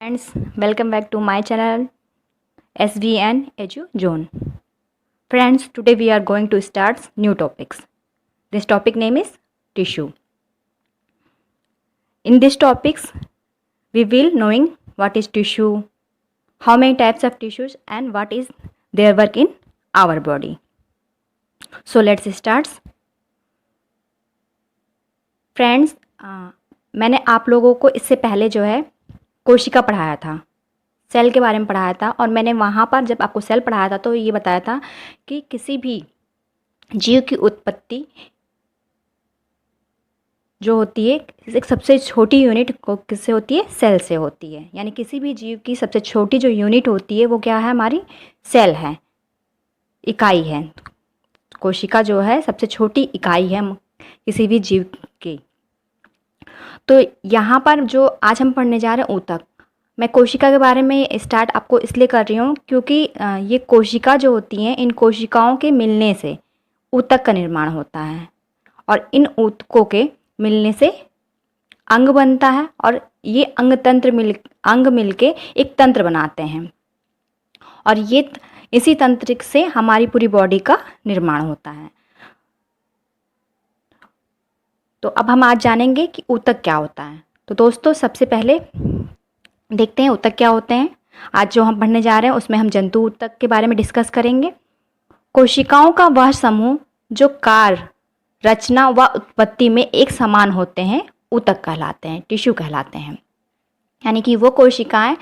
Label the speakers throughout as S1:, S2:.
S1: Friends, welcome back to my channel SVN Edu Zone. Friends, today we are going to start new topics. This topic name is tissue. In this topics, we will knowing what is tissue, how many types of tissues and what is their work in our body. So let's start. Friends, मैंने आप लोगों को इससे पहले जो है कोशिका पढ़ाया था, सेल के बारे में पढ़ाया था। और मैंने वहाँ पर जब आपको सेल पढ़ाया था तो ये बताया था कि किसी भी जीव की उत्पत्ति जो होती है एक सबसे छोटी यूनिट को किससे होती है? सेल से होती है। यानी किसी भी जीव की सबसे छोटी जो यूनिट होती है वो क्या है? हमारी सेल है, इकाई है। कोशिका जो है सबसे छोटी इकाई है किसी भी जीव की। तो यहाँ पर जो आज हम पढ़ने जा रहे हैं ऊतक, मैं कोशिका के बारे में स्टार्ट आपको इसलिए कर रही हूँ क्योंकि ये कोशिका जो होती हैं, इन कोशिकाओं के मिलने से ऊतक का निर्माण होता है और इन ऊतकों के मिलने से अंग बनता है और ये अंग मिलके एक तंत्र बनाते हैं और ये इसी तंत्र से हमारी पूरी बॉडी का निर्माण होता है। तो अब हम आज जानेंगे कि ऊतक क्या होता है। तो दोस्तों, सबसे पहले देखते हैं ऊतक क्या होते हैं। आज जो हम पढ़ने जा रहे हैं उसमें हम जंतु ऊतक के बारे में डिस्कस करेंगे। कोशिकाओं का वह समूह जो कार्य, रचना व उत्पत्ति में एक समान होते हैं ऊतक कहलाते हैं, टिश्यू कहलाते हैं। यानी कि वो कोशिकाएं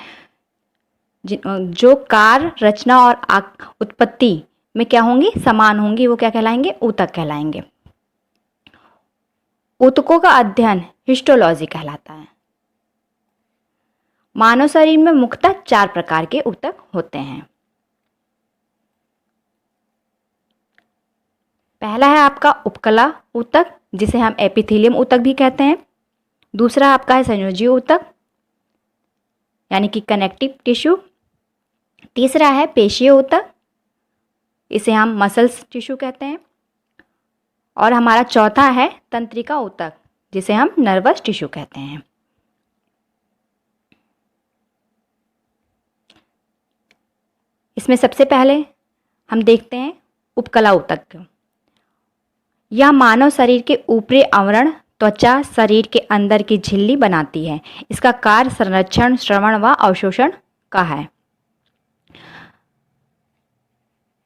S1: जो कार्य, रचना और उत्पत्ति में क्या होंगी? समान होंगी, वो क्या कहलाएंगे? ऊतक कहलाएंगे। ऊतकों का अध्ययन हिस्टोलॉजी कहलाता है। मानव शरीर में मुख्यतः 4 प्रकार के ऊतक होते हैं। पहला है आपका उपकला ऊतक, जिसे हम एपिथेलियम ऊतक भी कहते हैं। दूसरा आपका है संयोजी ऊतक यानी कि कनेक्टिव टिश्यू। तीसरा है पेशीय ऊतक, इसे हम मसल्स टिश्यू कहते हैं। और हमारा चौथा है तंत्रिका ऊतक, जिसे हम नर्वस टिश्यू कहते हैं। इसमें सबसे पहले हम देखते हैं उपकला ऊतक को। यह मानव शरीर के ऊपरी आवरण, त्वचा, शरीर के अंदर की झिल्ली बनाती है। इसका कार्य संरक्षण, श्रवण व अवशोषण का है।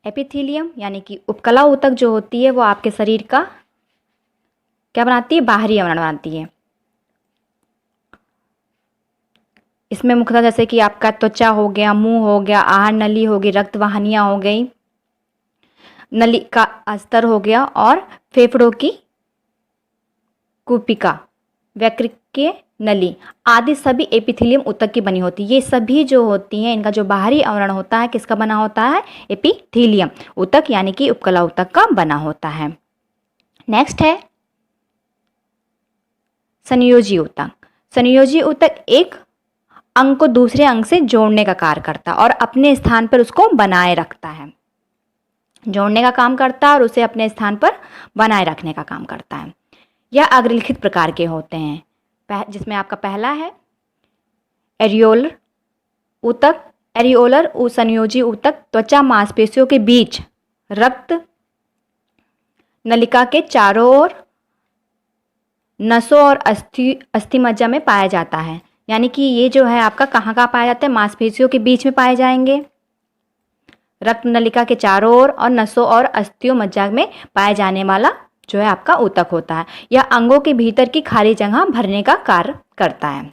S1: एपिथेलियम यानी कि उपकला ऊतक जो होती है वो आपके शरीर का क्या बनाती है? बाहरी आवरण बनाती है। इसमें मुख्यतः जैसे कि आपका त्वचा हो गया, मुंह हो गया, आहार नली हो गई, रक्त वाहिनियां हो गई, नली का अस्तर हो गया और फेफड़ों की कूपिका, वृक्कीय नली आदि सभी एपिथेलियम ऊतक की बनी होती है। ये सभी जो होती हैं इनका जो बाहरी आवरण होता है किसका बना होता है? एपिथेलियम ऊतक यानी कि उपकला ऊतक का बना होता है। नेक्स्ट है संयोजी ऊतक। संयोजी ऊतक एक अंग को दूसरे अंग से जोड़ने का कार्य करता है और अपने स्थान पर उसको बनाए रखता है। जोड़ने का काम करता है और उसे अपने स्थान पर बनाए रखने का काम करता है। यह अग्रलिखित प्रकार के होते हैं, जिसमें आपका पहला है एरियोलर ऊतक। एरियोलर संयोजी ऊतक त्वचा मांसपेशियों के बीच रक्त नलिका के चारों ओर नसों और अस्थि मज्जा में पाया जाता है। यानी कि ये जो है आपका कहाँ पाया जाता है? मांसपेशियों के बीच में पाए जाएंगे, रक्त नलिका के चारों ओर और नसों और अस्थियों मज्जा में पाए जाने वाला जो है आपका ऊतक होता है। यह अंगों के भीतर की खाली जगह भरने का कार्य करता है।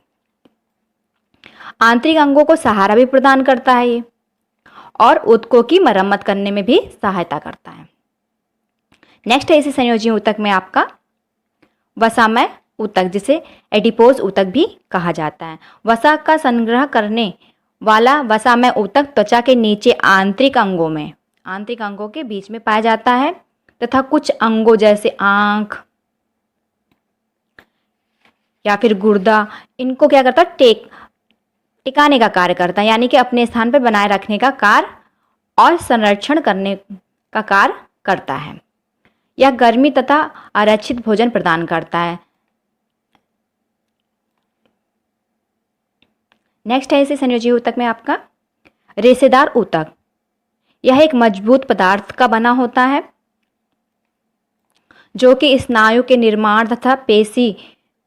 S1: आंतरिक अंगों को सहारा भी प्रदान करता है ये और ऊतकों की मरम्मत करने में भी सहायता करता है। नेक्स्ट है इसी संयोजी ऊतक में आपका वसामय ऊतक, जिसे एडिपोज ऊतक भी कहा जाता है। वसा का संग्रह करने वाला वसामय ऊतक त्वचा के नीचे आंतरिक अंगों के बीच में पाया जाता है तथा कुछ अंगों जैसे आंख या फिर गुर्दा, इनको क्या करता है? टिकाने का कार्य करता है। यानी कि अपने स्थान पर बनाए रखने का कार्य और संरक्षण करने का कार्य करता है। यह गर्मी तथा आरक्षित भोजन प्रदान करता है। नेक्स्ट है इसे संयोजी ऊतक में आपका रेशेदार ऊतक। यह एक मजबूत पदार्थ का बना होता है जो कि स्नायु के निर्माण तथा पेशी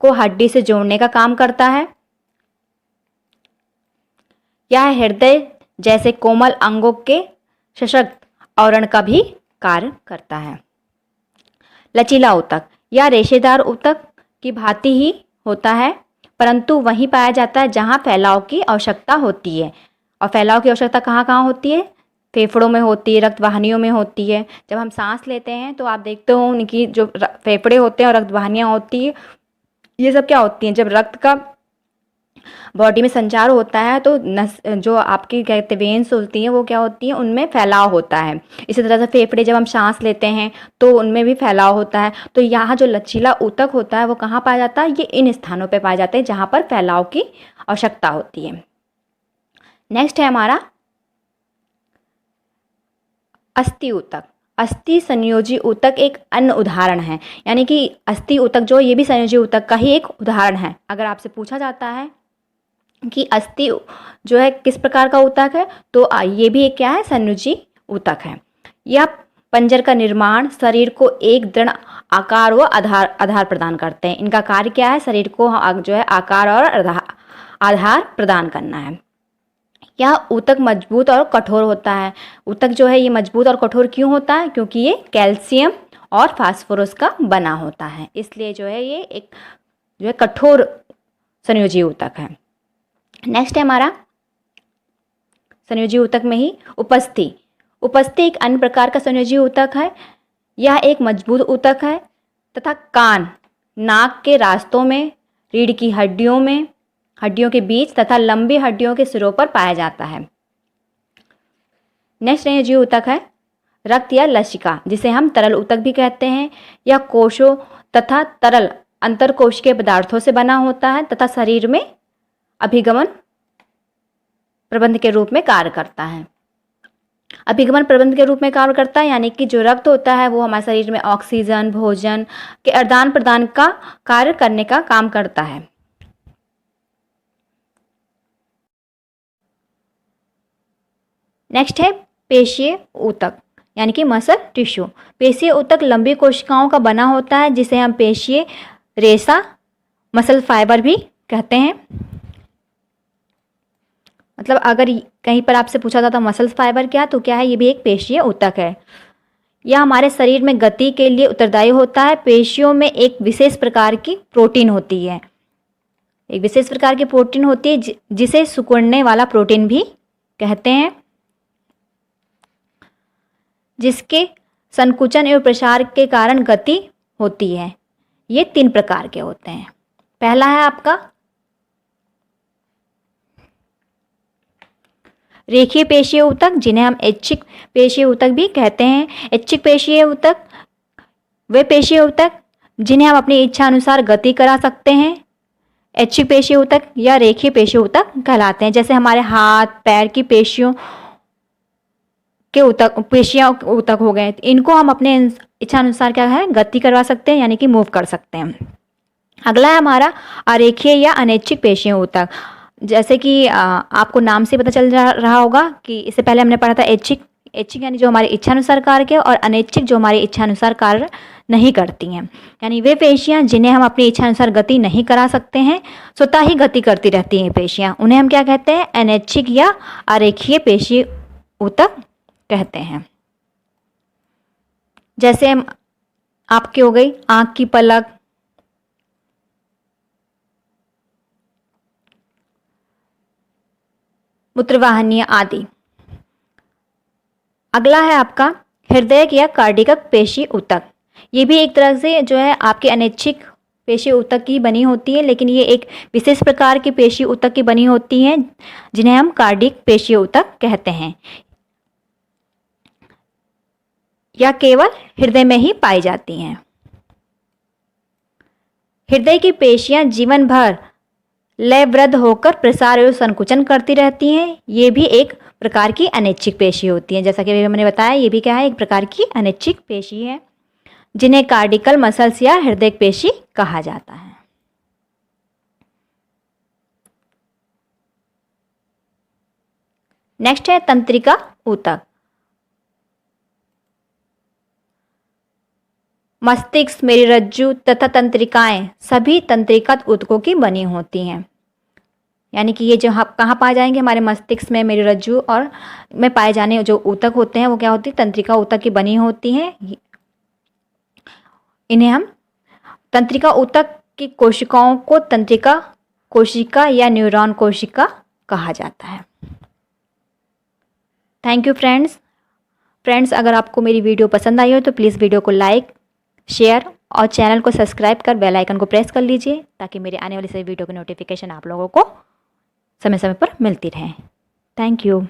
S1: को हड्डी से जोड़ने का काम करता है। यह हृदय जैसे कोमल अंगों के सशक्त आवरण का भी कार्य करता है। लचीला ऊतक, यह रेशेदार ऊतक की भांति ही होता है, परंतु वहीं पाया जाता है जहां फैलाव की आवश्यकता होती है। और फैलाव की आवश्यकता कहाँ कहाँ होती है? फेफड़ों में होती है, रक्त वाहिनियों में होती है। जब हम सांस लेते हैं तो आप देखते हो उनकी जो फेफड़े होते हैं और रक्त वाहिनियाँ होती है, ये सब क्या होती हैं? जब रक्त का बॉडी में संचार होता है तो नस जो आपकी कहते वेन्स होती हैं वो क्या होती हैं, उनमें फैलाव होता है। इसी तरह से फेफड़े जब हम सांस लेते हैं तो उनमें भी फैलाव होता है। तो यहाँ जो लचीला ऊतक होता है वो कहाँ पाया जाता है? ये इन स्थानों पे पाया जाता है जहाँ पर फैलाव की आवश्यकता होती है। नेक्स्ट है हमारा अस्थि ऊतक। अस्थि संयोजी ऊतक एक अन्य उदाहरण है, यानी कि अस्थि ऊतक जो ये भी संयोजी ऊतक का ही एक उदाहरण है। अगर आपसे पूछा जाता है कि अस्थि जो है किस प्रकार का ऊतक है, तो ये भी एक क्या है? संयोजी ऊतक है। यह पंजर का निर्माण शरीर को एक दृढ़ आकार व आधार प्रदान करते हैं। इनका कार्य क्या है? शरीर को जो है आकार और आधार प्रदान करना है। यह ऊतक मजबूत और कठोर होता है। ऊतक जो है ये मजबूत और कठोर क्यों होता है? क्योंकि ये कैल्शियम और फास्फोरस का बना होता है, इसलिए जो है ये एक जो है कठोर संयोजी ऊतक है। नेक्स्ट है हमारा संयोजी ऊतक में ही उपस्थि। उपस्थि एक अन्य प्रकार का संयोजी ऊतक है। यह एक मजबूत ऊतक है तथा कान, नाक के रास्तों में, रीढ़ की हड्डियों के बीच तथा लंबी हड्डियों के सिरों पर पाया जाता है। नेक्स्ट संयोजी ऊतक है रक्त या लसिका, जिसे हम तरल ऊतक भी कहते हैं। यह कोशों तथा तरल अंतरकोशिकीय पदार्थों से बना होता है तथा शरीर में अभिगमन प्रबंध के रूप में कार्य करता है। अभिगमन प्रबंध के रूप में कार्य करता है, यानी कि जो रक्त होता है वो हमारे शरीर में ऑक्सीजन, भोजन के आदान प्रदान का कार्य करने का काम करता है। नेक्स्ट है पेशीय ऊतक, यानी कि मसल टिश्यू। पेशीय ऊतक लंबी कोशिकाओं का बना होता है जिसे हम पेशीय रेशा, मसल फाइबर भी कहते हैं। मतलब अगर कहीं पर आपसे पूछा जाता मसल फाइबर क्या, तो क्या है? ये भी एक पेशीय ऊतक है। यह हमारे शरीर में गति के लिए उत्तरदायी होता है। पेशियों में एक विशेष प्रकार की प्रोटीन होती है, जिसे सिकुड़ने वाला प्रोटीन भी कहते हैं, जिसके संकुचन एवं प्रसार के कारण गति होती है। ये 3 प्रकार के होते हैं। पहला है आपका रेखीय पेशीय ऊतक, जिन्हें हम ऐच्छिक पेशीय ऊतक भी कहते हैं। ऐच्छिक पेशीय ऊतक वे पेशीय ऊतक जिन्हें हम अपनी इच्छा अनुसार गति करा सकते हैं, ऐच्छिक पेशीय ऊतक या रेखीय पेशीय ऊतक कहलाते हैं। जैसे हमारे हाथ पैर की पेशियों ऊतक हो गए, इनको हम अपने इच्छा अनुसार क्या है? गति करवा सकते हैं, यानी कि मूव कर सकते हैं। अगला है हमारा अरेखीय या अनैच्छिक पेशीय ऊतक। जैसे कि आपको नाम से पता चल रहा होगा कि इससे पहले हमने पढ़ा था ऐच्छिक यानी जो हमारी इच्छानुसार कार्य के, और अनैच्छिक जो हमारी इच्छानुसार कार्य नहीं करती हैं, यानी वे पेशियां जिन्हें हम अपनी इच्छानुसार गति नहीं करा सकते हैं, स्वतः ही गति करती रहती हैं पेशियां, उन्हें हम क्या कहते हैं? अनैच्छिक या अरेखीय पेशीय ऊतक कहते हैं। जैसे हम आपकी हो गई आँख की पलक, मूत्रवाहिनियां आदि। अगला है आपका हृदय या कार्डियक पेशी ऊतक। ये भी एक तरह से जो है आपके अनैच्छिक पेशी ऊतक की बनी होती है, लेकिन ये एक विशेष प्रकार की पेशी ऊतक की बनी होती हैं जिन्हें हम कार्डियक पेशी ऊतक कहते हैं। यह केवल हृदय में ही पाई जाती हैं। हृदय की पेशियां जीवन भर लयबद्ध होकर प्रसार एवं संकुचन करती रहती हैं। ये भी एक प्रकार की अनैच्छिक पेशी होती है। जैसा कि अभी मैंने बताया, ये भी क्या है? एक प्रकार की अनैच्छिक पेशी है, जिन्हें कार्डिकल मसल्स या हृदय पेशी कहा जाता है। नेक्स्ट है तंत्रिका ऊतक। मस्तिष्क, मेरुरज्जु तथा तंत्रिकाएं सभी तंत्रिका ऊतकों की बनी होती हैं। यानी कि ये जो हम कहाँ पाए जाएंगे, हमारे मस्तिष्क में, मेरुरज्जु और में पाए जाने जो ऊतक होते हैं वो क्या होती है, तंत्रिका ऊतक की बनी होती हैं। इन्हें हम तंत्रिका ऊतक की कोशिकाओं को तंत्रिका कोशिका या न्यूरॉन कोशिका कहा जाता है। थैंक यू फ्रेंड्स, अगर आपको मेरी वीडियो पसंद आई हो तो प्लीज़ वीडियो को लाइक, शेयर और चैनल को सब्सक्राइब कर बेल आइकन को प्रेस कर लीजिए ताकि मेरे आने वाली सभी वीडियो की नोटिफिकेशन आप लोगों को समय समय पर मिलती रहे। Thank you.